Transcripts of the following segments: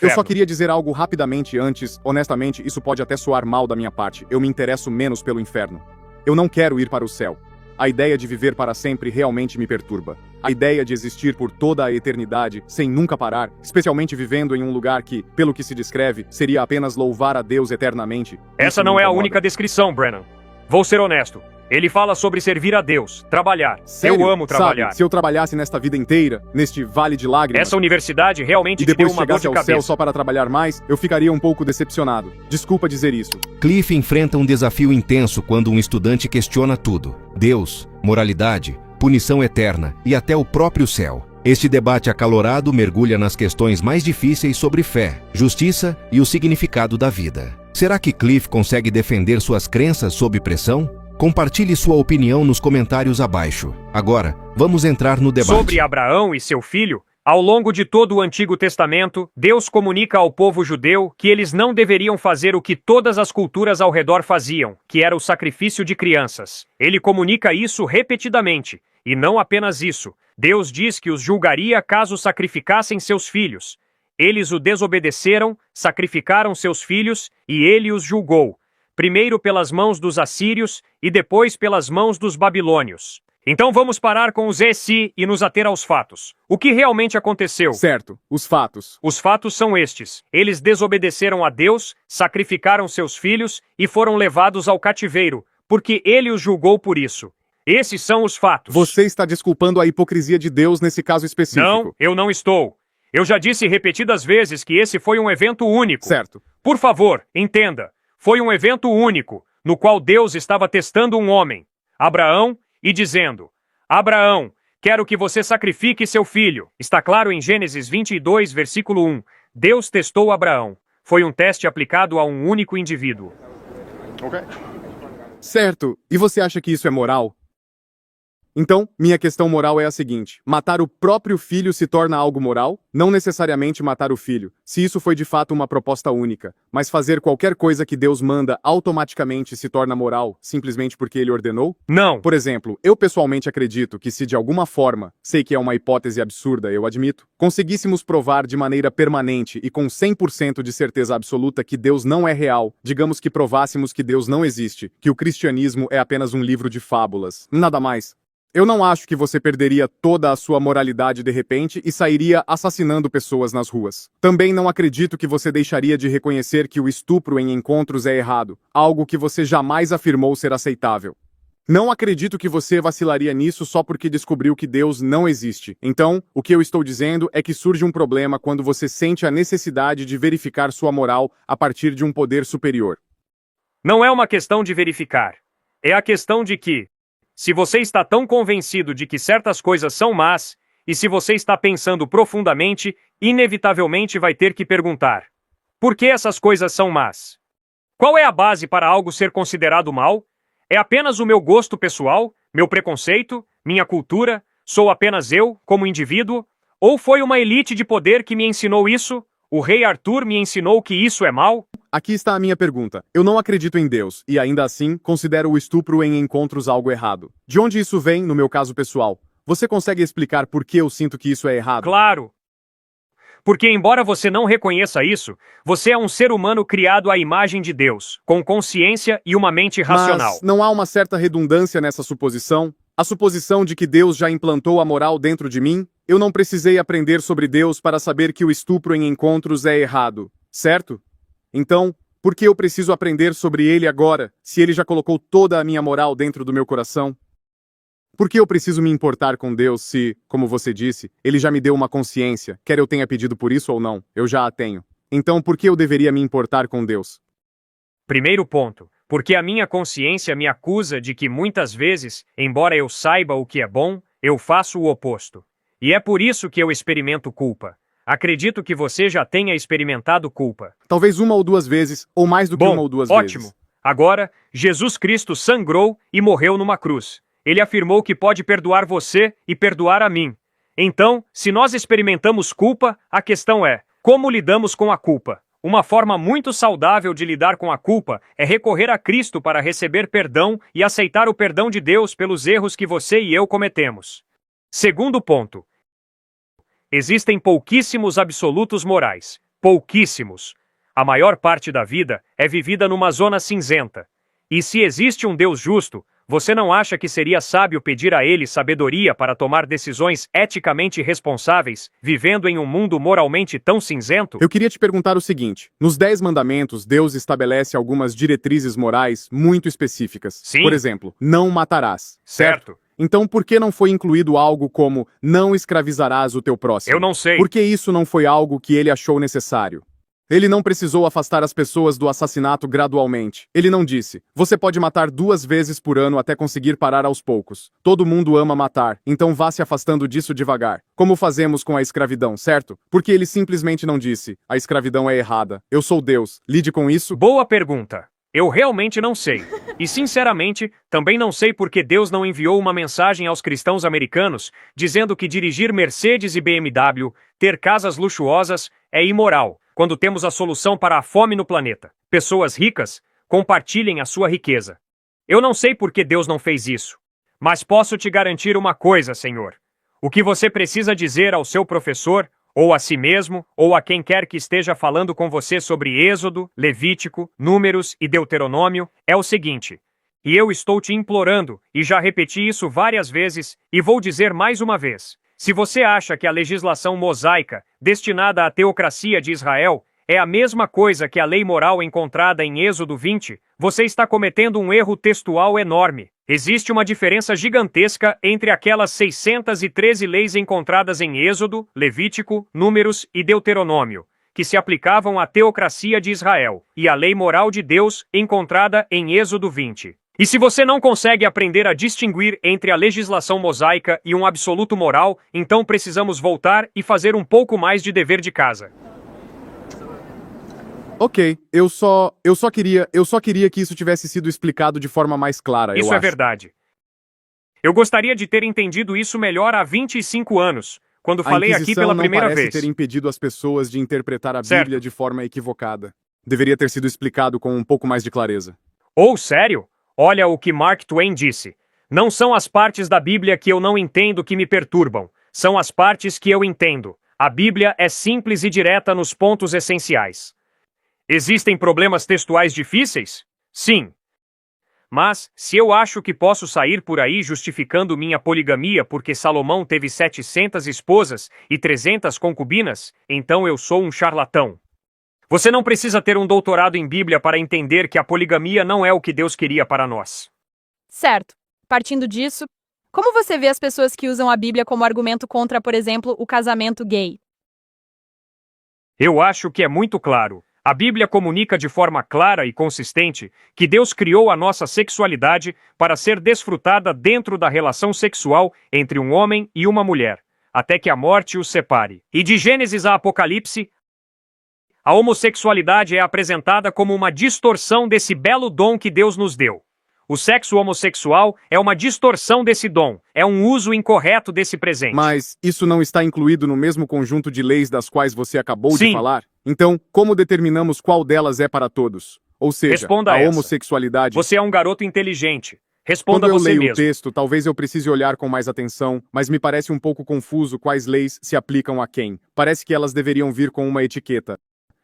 Eu só queria dizer algo rapidamente antes. Honestamente, isso pode até soar mal da minha parte. Eu me interesso menos pelo inferno. Eu não quero ir para o céu. A ideia de viver para sempre realmente me perturba. A ideia de existir por toda a eternidade, sem nunca parar, especialmente vivendo em um lugar que, pelo que se descreve, seria apenas louvar a Deus eternamente. Essa não é a única descrição, Brennan. Vou ser honesto. Ele fala sobre servir a Deus, trabalhar. Sério? Eu amo trabalhar. Sabe, se eu trabalhasse nesta vida inteira, neste vale de lágrimas, Essa universidade realmente e te deu depois uma dor chegasse de ao cabeça. céu só para trabalhar mais, eu ficaria um pouco decepcionado. Desculpa dizer isso. Cliff enfrenta um desafio intenso quando um estudante questiona tudo: Deus, moralidade, punição eterna e até o próprio céu. Este debate acalorado mergulha nas questões mais difíceis sobre fé, justiça e o significado da vida. Será que Cliff consegue defender suas crenças sob pressão? Compartilhe sua opinião nos comentários abaixo. Agora, vamos entrar no debate. Sobre Abraão e seu filho, ao longo de todo o Antigo Testamento, Deus comunica ao povo judeu que eles não deveriam fazer o que todas as culturas ao redor faziam, que era o sacrifício de crianças. Ele comunica isso repetidamente, e não apenas isso. Deus diz que os julgaria caso sacrificassem seus filhos. Eles o desobedeceram, sacrificaram seus filhos, e ele os julgou. Primeiro pelas mãos dos assírios e depois pelas mãos dos babilônios. Então vamos parar com os e nos ater aos fatos. O que realmente aconteceu? Certo, os fatos. Os fatos são estes. Eles desobedeceram a Deus, sacrificaram seus filhos e foram levados ao cativeiro, porque ele os julgou por isso. Esses são os fatos. Você está desculpando a hipocrisia de Deus nesse caso específico. Não, eu não estou. Eu já disse repetidas vezes que esse foi um evento único. Certo. Por favor, entenda. Foi um evento único, no qual Deus estava testando um homem, Abraão, e dizendo: Abraão, quero que você sacrifique seu filho. Está claro em Gênesis 22, versículo 1. Deus testou Abraão. Foi um teste aplicado a um único indivíduo. Certo. E você acha que isso é moral? Então, minha questão moral é a seguinte: matar o próprio filho se torna algo moral? Não necessariamente matar o filho, se isso foi de fato uma proposta única, mas fazer qualquer coisa que Deus manda automaticamente se torna moral, simplesmente porque ele ordenou? Não. Por exemplo, eu pessoalmente acredito que se de alguma forma, sei que é uma hipótese absurda, eu admito, conseguíssemos provar de maneira permanente e com 100% de certeza absoluta que Deus não é real, digamos que provássemos que Deus não existe, que o cristianismo é apenas um livro de fábulas, nada mais. Eu não acho que você perderia toda a sua moralidade de repente e sairia assassinando pessoas nas ruas. Também não acredito que você deixaria de reconhecer que o estupro em encontros é errado, algo que você jamais afirmou ser aceitável. Não acredito que você vacilaria nisso só porque descobriu que Deus não existe. Então, o que eu estou dizendo é que surge um problema quando você sente a necessidade de verificar sua moral a partir de um poder superior. Não é uma questão de verificar. É a questão de que, se você está tão convencido de que certas coisas são más, e se você está pensando profundamente, inevitavelmente vai ter que perguntar: por que essas coisas são más? Qual é a base para algo ser considerado mal? É apenas o meu gosto pessoal, meu preconceito, minha cultura, sou apenas eu, como indivíduo? Ou foi uma elite de poder que me ensinou isso? O rei Arthur me ensinou que isso é mal? Aqui está a minha pergunta. Eu não acredito em Deus, e ainda assim, considero o estupro em encontros algo errado. De onde isso vem, no meu caso pessoal? Você consegue explicar por que eu sinto que isso é errado? Claro! Porque embora você não reconheça isso, você é um ser humano criado à imagem de Deus, com consciência e uma mente racional. Mas não há uma certa redundância nessa suposição? A suposição de que Deus já implantou a moral dentro de mim? Eu não precisei aprender sobre Deus para saber que o estupro em encontros é errado, certo? Então, por que eu preciso aprender sobre ele agora, se ele já colocou toda a minha moral dentro do meu coração? Por que eu preciso me importar com Deus se, como você disse, ele já me deu uma consciência, quer eu tenha pedido por isso ou não, eu já a tenho. Então, por que eu deveria me importar com Deus? Primeiro ponto, porque a minha consciência me acusa de que muitas vezes, embora eu saiba o que é bom, eu faço o oposto. E é por isso que eu experimento culpa. Acredito que você já tenha experimentado culpa. Talvez uma ou duas vezes, ou mais do que uma ou duas ótimo. vezes. Agora, Jesus Cristo sangrou e morreu numa cruz. Ele afirmou que pode perdoar você e perdoar a mim. Então, se nós experimentamos culpa, a questão é: como lidamos com a culpa? Uma forma muito saudável de lidar com a culpa é recorrer a Cristo para receber perdão e aceitar o perdão de Deus pelos erros que você e eu cometemos. Segundo ponto. Existem pouquíssimos absolutos morais. Pouquíssimos. A maior parte da vida é vivida numa zona cinzenta. E se existe um Deus justo, você não acha que seria sábio pedir a ele sabedoria para tomar decisões eticamente responsáveis, vivendo em um mundo moralmente tão cinzento? Eu queria te perguntar o seguinte: nos 10 mandamentos, Deus estabelece algumas diretrizes morais muito específicas. Sim. Por exemplo, não matarás. Certo. Então, por que não foi incluído algo como não escravizarás o teu próximo? Eu não sei. Por que isso não foi algo que ele achou necessário? Ele não precisou afastar as pessoas do assassinato gradualmente. Ele não disse: você pode matar 2 vezes por ano até conseguir parar aos poucos. Todo mundo ama matar, então vá se afastando disso devagar. Como fazemos com a escravidão, certo? Porque ele simplesmente não disse: a escravidão é errada. Eu sou Deus. Lide com isso. Boa pergunta. Eu realmente não sei. E sinceramente, também não sei por que Deus não enviou uma mensagem aos cristãos americanos dizendo que dirigir Mercedes e BMW, ter casas luxuosas, é imoral, quando temos a solução para a fome no planeta. Pessoas ricas, compartilhem a sua riqueza. Eu não sei por que Deus não fez isso. Mas posso te garantir uma coisa, Senhor. O que você precisa dizer ao seu professor, ou a si mesmo, ou a quem quer que esteja falando com você sobre Êxodo, Levítico, Números e Deuteronômio, é o seguinte: e eu estou te implorando, e já repeti isso várias vezes, e vou dizer mais uma vez. Se você acha que a legislação mosaica, destinada à teocracia de Israel, é a mesma coisa que a lei moral encontrada em Êxodo 20, você está cometendo um erro textual enorme. Existe uma diferença gigantesca entre aquelas 613 leis encontradas em Êxodo, Levítico, Números e Deuteronômio, que se aplicavam à teocracia de Israel, e a lei moral de Deus encontrada em Êxodo 20. E se você não consegue aprender a distinguir entre a legislação mosaica e um absoluto moral, então precisamos voltar e fazer um pouco mais de dever de casa. Ok, eu só queria que isso tivesse sido explicado de forma mais clara, Isso eu é acho. verdade. Eu gostaria de ter entendido isso melhor há 25 anos, quando falei aqui pela primeira não parece vez. ter impedido as pessoas de interpretar a Certo. Bíblia de forma equivocada. Deveria ter sido explicado com um pouco mais de clareza. Oh, sério? Olha o que Mark Twain disse. Não são as partes da Bíblia que eu não entendo que me perturbam. São as partes que eu entendo. A Bíblia é simples e direta nos pontos essenciais. Existem problemas textuais difíceis? Sim. Mas, se eu acho que posso sair por aí justificando minha poligamia porque Salomão teve 700 esposas e 300 concubinas, então eu sou um charlatão. Você não precisa ter um doutorado em Bíblia para entender que a poligamia não é o que Deus queria para nós. Certo. Partindo disso, como você vê as pessoas que usam a Bíblia como argumento contra, por exemplo, o casamento gay? Eu acho que é muito claro. A Bíblia comunica de forma clara e consistente que Deus criou a nossa sexualidade para ser desfrutada dentro da relação sexual entre um homem e uma mulher, até que a morte os separe. E de Gênesis a Apocalipse, a homossexualidade é apresentada como uma distorção desse belo dom que Deus nos deu. O sexo homossexual é uma distorção desse dom, é um uso incorreto desse presente. Mas isso não está incluído no mesmo conjunto de leis das quais você acabou de Sim. falar? Então, como determinamos qual delas é para todos? Ou seja, Responda a essa. homossexualidade... Você é um garoto inteligente. Responda Quando eu você leio o mesmo. texto, talvez eu precise olhar com mais atenção, mas me parece um pouco confuso quais leis se aplicam a quem. Parece que elas deveriam vir com uma etiqueta.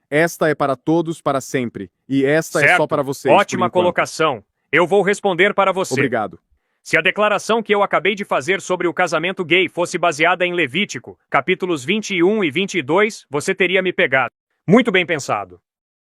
Esta é para todos para sempre, e esta é só Certo. para vocês. por Ótima enquanto. colocação. Eu vou responder para você. Obrigado. Se a declaração que eu acabei de fazer sobre o casamento gay fosse baseada em Levítico, capítulos 21 e 22, você teria me pegado. Muito bem pensado.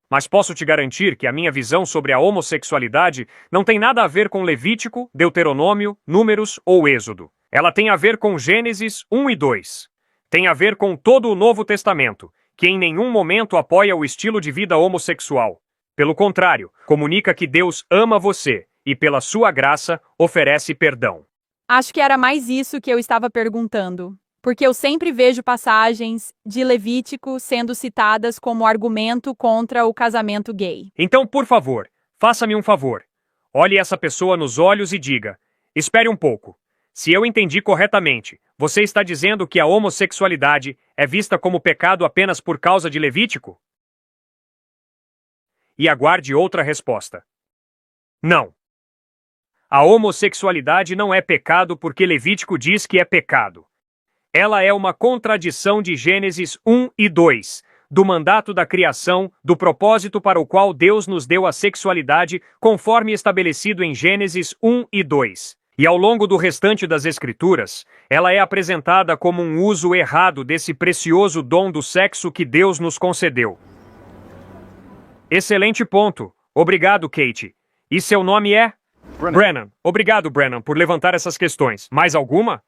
Mas posso te garantir que a minha visão sobre a homossexualidade não tem nada a ver com Levítico, Deuteronômio, Números ou Êxodo. Ela tem a ver com Gênesis 1 e 2. Tem a ver com todo o Novo Testamento, que em nenhum momento apoia o estilo de vida homossexual. Pelo contrário, comunica que Deus ama você e, pela sua graça, oferece perdão. Acho que era mais isso que eu estava perguntando. Porque eu sempre vejo passagens de Levítico sendo citadas como argumento contra o casamento gay. Então, por favor, faça-me um favor. Olhe essa pessoa nos olhos e diga: espere um pouco. Se eu entendi corretamente, você está dizendo que a homossexualidade é vista como pecado apenas por causa de Levítico? E aguarde outra resposta. Não. A homossexualidade não é pecado porque Levítico diz que é pecado. Ela é uma contradição de Gênesis 1 e 2. do mandato da criação, do propósito para o qual Deus nos deu a sexualidade, conforme estabelecido em Gênesis 1 e 2. E ao longo do restante das Escrituras, ela é apresentada como um uso errado desse precioso dom do sexo que Deus nos concedeu. Excelente ponto. Obrigado, Kate. E seu nome é? Brennan. Obrigado, Brennan, por levantar essas questões. Mais alguma?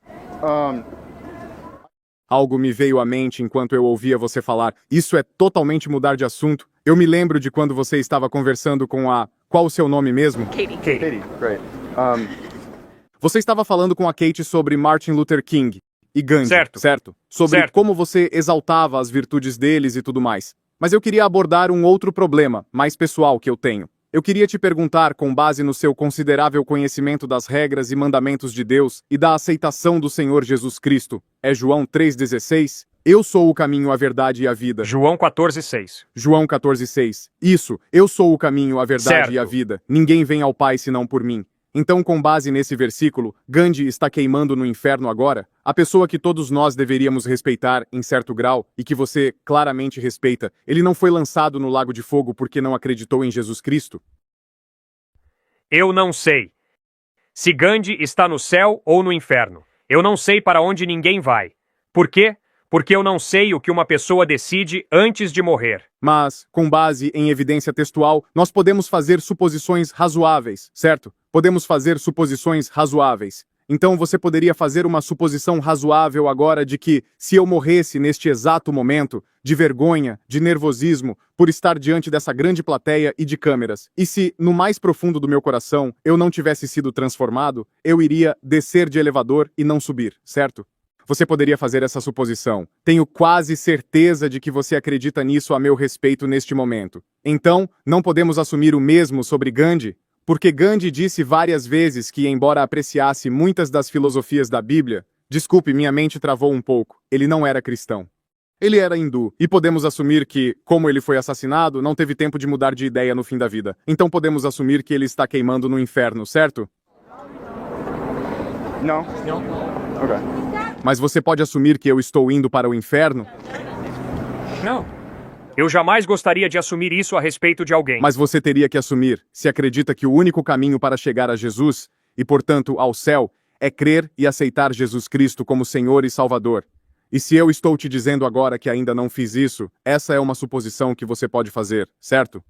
Algo me veio à mente enquanto eu ouvia você falar. Isso é totalmente mudar de assunto. Eu me lembro de quando você estava conversando com a... Qual o seu nome mesmo? Katie. Katie, great. Você estava falando com a Kate sobre Martin Luther King e Gandhi, certo? Sobre como você exaltava as virtudes deles e tudo mais. Mas eu queria abordar um outro problema, mais pessoal, que eu tenho. Eu queria te perguntar, com base no seu considerável conhecimento das regras e mandamentos de Deus e da aceitação do Senhor Jesus Cristo, é João 3,16? Eu sou o caminho, a verdade e a vida. João 14,6. João 14,6. Isso, eu sou o caminho, a verdade e a vida. Ninguém vem ao Pai senão por mim. Então, com base nesse versículo, Gandhi está queimando no inferno agora? A pessoa que todos nós deveríamos respeitar, em certo grau, e que você claramente respeita, ele não foi lançado no lago de fogo porque não acreditou em Jesus Cristo? Eu não sei se Gandhi está no céu ou no inferno. Eu não sei para onde ninguém vai. Por quê? Porque eu não sei o que uma pessoa decide antes de morrer. Mas, com base em evidência textual, nós podemos fazer suposições razoáveis, certo? Podemos fazer suposições razoáveis. Então você poderia fazer uma suposição razoável agora de que, se eu morresse neste exato momento, de vergonha, de nervosismo, por estar diante dessa grande plateia e de câmeras, e se, no mais profundo do meu coração, eu não tivesse sido transformado, eu iria descer de elevador e não subir, certo? Você poderia fazer essa suposição. Tenho quase certeza de que você acredita nisso a meu respeito neste momento. Então, não podemos assumir o mesmo sobre Gandhi? Porque Gandhi disse várias vezes que, embora apreciasse muitas das filosofias da Bíblia, desculpe, minha mente travou um pouco, ele não era cristão. Ele era hindu, e podemos assumir que, como ele foi assassinado, não teve tempo de mudar de ideia no fim da vida. Então podemos assumir que ele está queimando no inferno, certo? Não. Ok. Mas você pode assumir que eu estou indo para o inferno? Não. Eu jamais gostaria de assumir isso a respeito de alguém. Mas você teria que assumir, se acredita que o único caminho para chegar a Jesus, e portanto ao céu, é crer e aceitar Jesus Cristo como Senhor e Salvador. E se eu estou te dizendo agora que ainda não fiz isso, essa é uma suposição que você pode fazer, certo?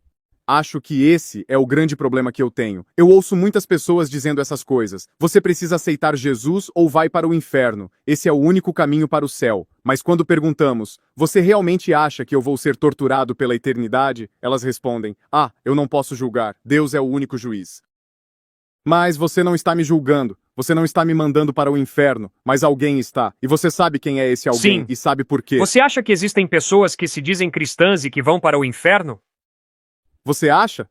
Acho que esse é o grande problema que eu tenho. Eu ouço muitas pessoas dizendo essas coisas. Você precisa aceitar Jesus ou vai para o inferno. Esse é o único caminho para o céu. Mas quando perguntamos, você realmente acha que eu vou ser torturado pela eternidade? Elas respondem, eu não posso julgar. Deus é o único juiz. Mas você não está me julgando. Você não está me mandando para o inferno. Mas alguém está. E você sabe quem é esse alguém. Sim. E sabe por quê. Você acha que existem pessoas que se dizem cristãs e que vão para o inferno? Você acha?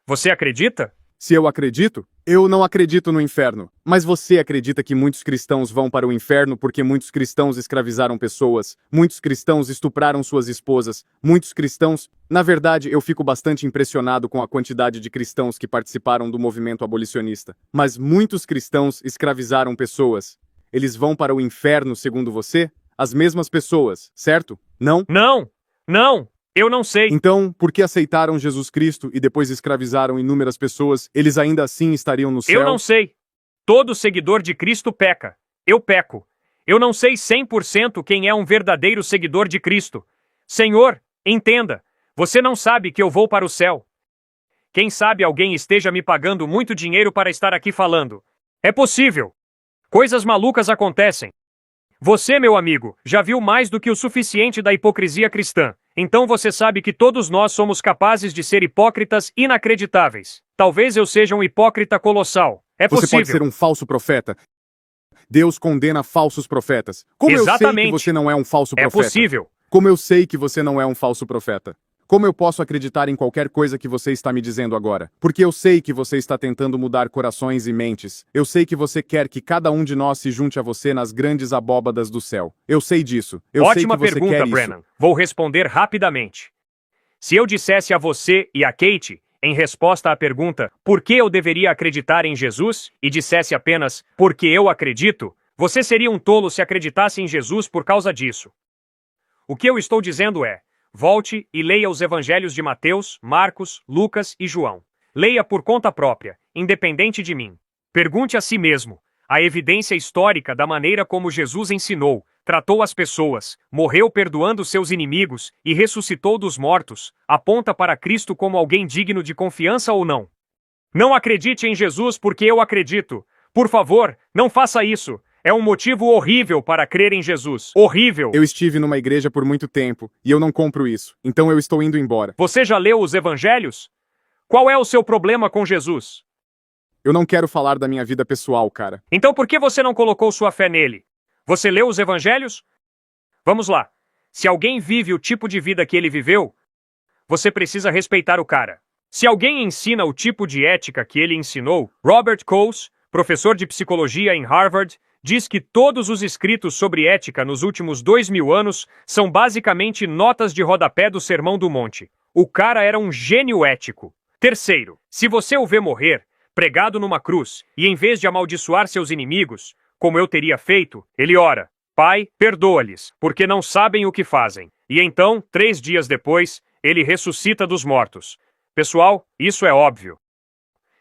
Você acredita? Se eu acredito, eu não acredito no inferno. Mas você acredita que muitos cristãos vão para o inferno porque muitos cristãos escravizaram pessoas, muitos cristãos estupraram suas esposas, muitos cristãos... Na verdade, eu fico bastante impressionado com a quantidade de cristãos que participaram do movimento abolicionista. Mas muitos cristãos escravizaram pessoas. Eles vão para o inferno, segundo você? As mesmas pessoas, certo? Não? Não! Não! Eu não sei. Então, por que aceitaram Jesus Cristo e depois escravizaram inúmeras pessoas, eles ainda assim estariam no céu? Eu não sei. Todo seguidor de Cristo peca. Eu peco. Eu não sei 100% quem é um verdadeiro seguidor de Cristo. Senhor, entenda, você não sabe que eu vou para o céu. Quem sabe alguém esteja me pagando muito dinheiro para estar aqui falando. É possível. Coisas malucas acontecem. Você, meu amigo, já viu mais do que o suficiente da hipocrisia cristã. Então você sabe que todos nós somos capazes de ser hipócritas inacreditáveis. Talvez eu seja um hipócrita colossal. É possível. Você pode ser um falso profeta. Deus condena falsos profetas. Como Exatamente. eu sei que você não é um falso profeta? É possível. Como eu sei que você não é um falso profeta? Como eu posso acreditar em qualquer coisa que você está me dizendo agora? Porque eu sei que você está tentando mudar corações e mentes. Eu sei que você quer que cada um de nós se junte a você nas grandes abóbadas do céu. Eu sei disso. Eu Ótima sei que você pergunta, quer Brennan. isso. Vou responder rapidamente. Se eu dissesse a você e a Kate, em resposta à pergunta por que eu deveria acreditar em Jesus, e dissesse apenas porque eu acredito, você seria um tolo se acreditasse em Jesus por causa disso. O que eu estou dizendo é, volte e leia os evangelhos de Mateus, Marcos, Lucas e João. Leia por conta própria, independente de mim. Pergunte a si mesmo: a evidência histórica da maneira como Jesus ensinou, tratou as pessoas, morreu perdoando seus inimigos e ressuscitou dos mortos, aponta para Cristo como alguém digno de confiança ou não? Não acredite em Jesus porque eu acredito. Por favor, não faça isso. É um motivo horrível para crer em Jesus. Horrível! Eu estive numa igreja por muito tempo, e eu não compro isso. Então eu estou indo embora. Você já leu os evangelhos? Qual é o seu problema com Jesus? Eu não quero falar da minha vida pessoal, cara. Então por que você não colocou sua fé nele? Você leu os evangelhos? Vamos lá. Se alguém vive o tipo de vida que ele viveu, você precisa respeitar o cara. Se alguém ensina o tipo de ética que ele ensinou, Robert Coase, professor de psicologia em Harvard, diz que todos os escritos sobre ética nos últimos 2000 anos são basicamente notas de rodapé do Sermão do Monte. O cara era um gênio ético. Terceiro, se você o vê morrer, pregado numa cruz, e em vez de amaldiçoar seus inimigos, como eu teria feito, ele ora: Pai, perdoa-lhes, porque não sabem o que fazem. E então, 3 dias depois, ele ressuscita dos mortos. Pessoal, isso é óbvio.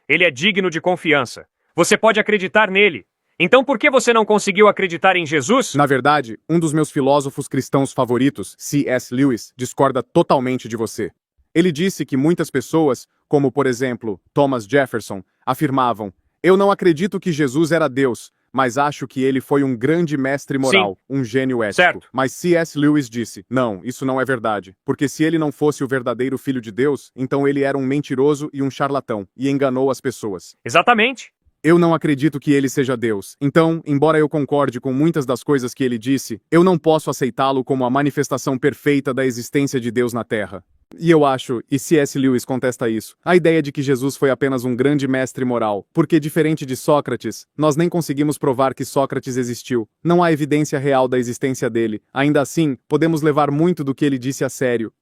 Ele é digno de confiança. Você pode acreditar nele. Então por que você não conseguiu acreditar em Jesus? Na verdade, um dos meus filósofos cristãos favoritos, C.S. Lewis, discorda totalmente de você. Ele disse que muitas pessoas, como por exemplo Thomas Jefferson, afirmavam: eu não acredito que Jesus era Deus, mas acho que ele foi um grande mestre moral, um gênio ético. Certo. Mas C.S. Lewis disse: não, isso não é verdade. Porque se ele não fosse o verdadeiro filho de Deus, então ele era um mentiroso e um charlatão, e enganou as pessoas. Exatamente. Eu não acredito que ele seja Deus. Então, embora eu concorde com muitas das coisas que ele disse, eu não posso aceitá-lo como a manifestação perfeita da existência de Deus na Terra. E eu acho, e C.S. Lewis contesta isso, a ideia de que Jesus foi apenas um grande mestre moral, porque diferente de Sócrates, nós nem conseguimos provar que Sócrates existiu. Não há evidência real da existência dele. Ainda assim, podemos levar muito do que ele disse a sério.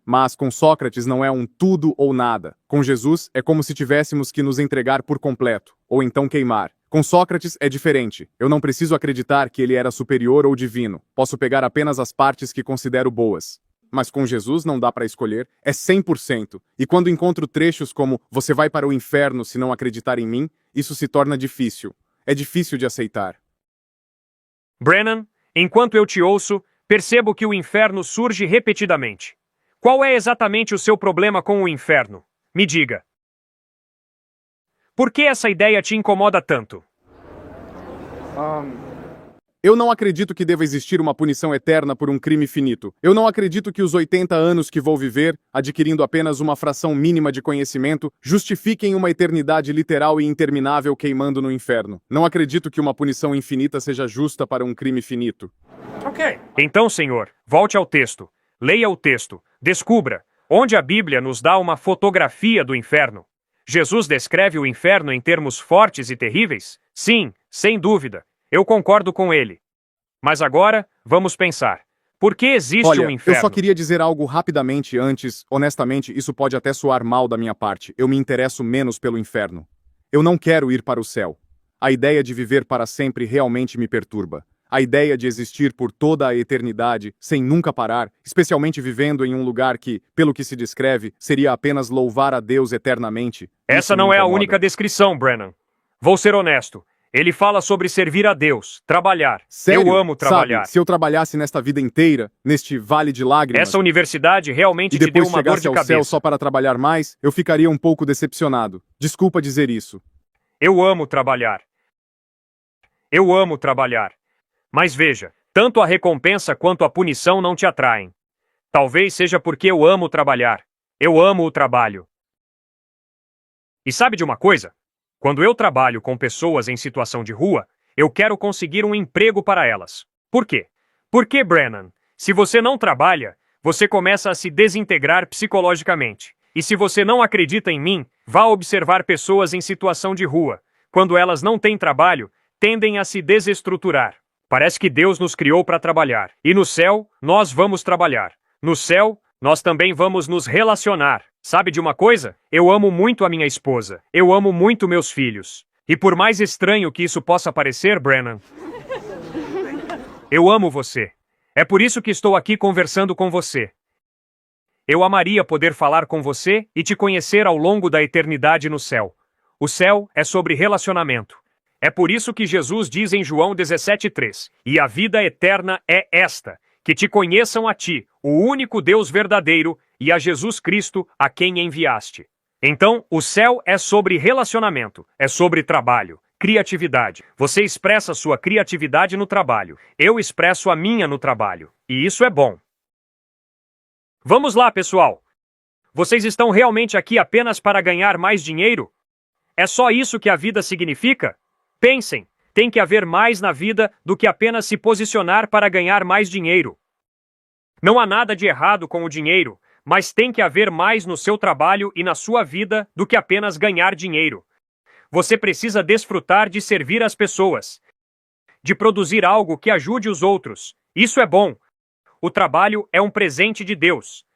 Mas com Sócrates não é um tudo ou nada. Com Jesus é como se tivéssemos que nos entregar por completo, ou então queimar. Com Sócrates é diferente. Eu não preciso acreditar que ele era superior ou divino. Posso pegar apenas as partes que considero boas. Mas com Jesus não dá para escolher, é 100%. E quando encontro trechos como "você vai para o inferno se não acreditar em mim", isso se torna difícil. É difícil de aceitar. Brennan, enquanto eu te ouço, percebo que o inferno surge repetidamente. Qual é exatamente o seu problema com o inferno? Me diga. Por que essa ideia te incomoda tanto? Eu não acredito que deva existir uma punição eterna por um crime finito. Eu não acredito que os 80 anos que vou viver, adquirindo apenas uma fração mínima de conhecimento, justifiquem uma eternidade literal e interminável queimando no inferno. Não acredito que uma punição infinita seja justa para um crime finito. Ok. Então, senhor, volte ao texto. Leia o texto. Descubra onde a Bíblia nos dá uma fotografia do inferno. Jesus descreve o inferno em termos fortes e terríveis? Sim, sem dúvida. Eu concordo com ele. Mas agora, vamos pensar. Por que existe Olha, um inferno? eu só queria dizer algo rapidamente antes. Honestamente, isso pode até soar mal da minha parte. Eu me interesso menos pelo inferno. Eu não quero ir para o céu. A ideia de viver para sempre realmente me perturba. A ideia de existir por toda a eternidade, sem nunca parar, especialmente vivendo em um lugar que, pelo que se descreve, seria apenas louvar a Deus eternamente. Essa isso não me é a incomoda. única descrição, Brennan. Vou ser honesto. Ele fala sobre servir a Deus, trabalhar. Sério? Eu amo trabalhar. Sabe, se eu trabalhasse nesta vida inteira, neste vale de lágrimas, Essa universidade realmente e te deu depois uma dor chegasse de ao céu cabeça. só para trabalhar mais, eu ficaria um pouco decepcionado. Desculpa dizer isso. Eu amo trabalhar. Eu amo trabalhar. Mas veja, tanto a recompensa quanto a punição não te atraem. Talvez seja porque eu amo trabalhar. Eu amo o trabalho. E sabe de uma coisa? Quando eu trabalho com pessoas em situação de rua, eu quero conseguir um emprego para elas. Por quê? Porque, Brennan, se você não trabalha, você começa a se desintegrar psicologicamente. E se você não acredita em mim, vá observar pessoas em situação de rua. Quando elas não têm trabalho, tendem a se desestruturar. Parece que Deus nos criou para trabalhar. E no céu, nós vamos trabalhar. No céu, nós também vamos nos relacionar. Sabe de uma coisa? Eu amo muito a minha esposa. Eu amo muito meus filhos. E por mais estranho que isso possa parecer, Brennan, eu amo você. É por isso que estou aqui conversando com você. Eu amaria poder falar com você e te conhecer ao longo da eternidade no céu. O céu é sobre relacionamento. É por isso que Jesus diz em João 17,3: E a vida eterna é esta, que te conheçam a ti, o único Deus verdadeiro, e a Jesus Cristo, a quem enviaste. Então, o céu é sobre relacionamento, é sobre trabalho, criatividade. Você expressa sua criatividade no trabalho. Eu expresso a minha no trabalho. E isso é bom. Vamos lá, pessoal. Vocês estão realmente aqui apenas para ganhar mais dinheiro? É só isso que a vida significa? Pensem, tem que haver mais na vida do que apenas se posicionar para ganhar mais dinheiro. Não há nada de errado com o dinheiro, mas tem que haver mais no seu trabalho e na sua vida do que apenas ganhar dinheiro. Você precisa desfrutar de servir as pessoas, de produzir algo que ajude os outros. Isso é bom. O trabalho é um presente de Deus.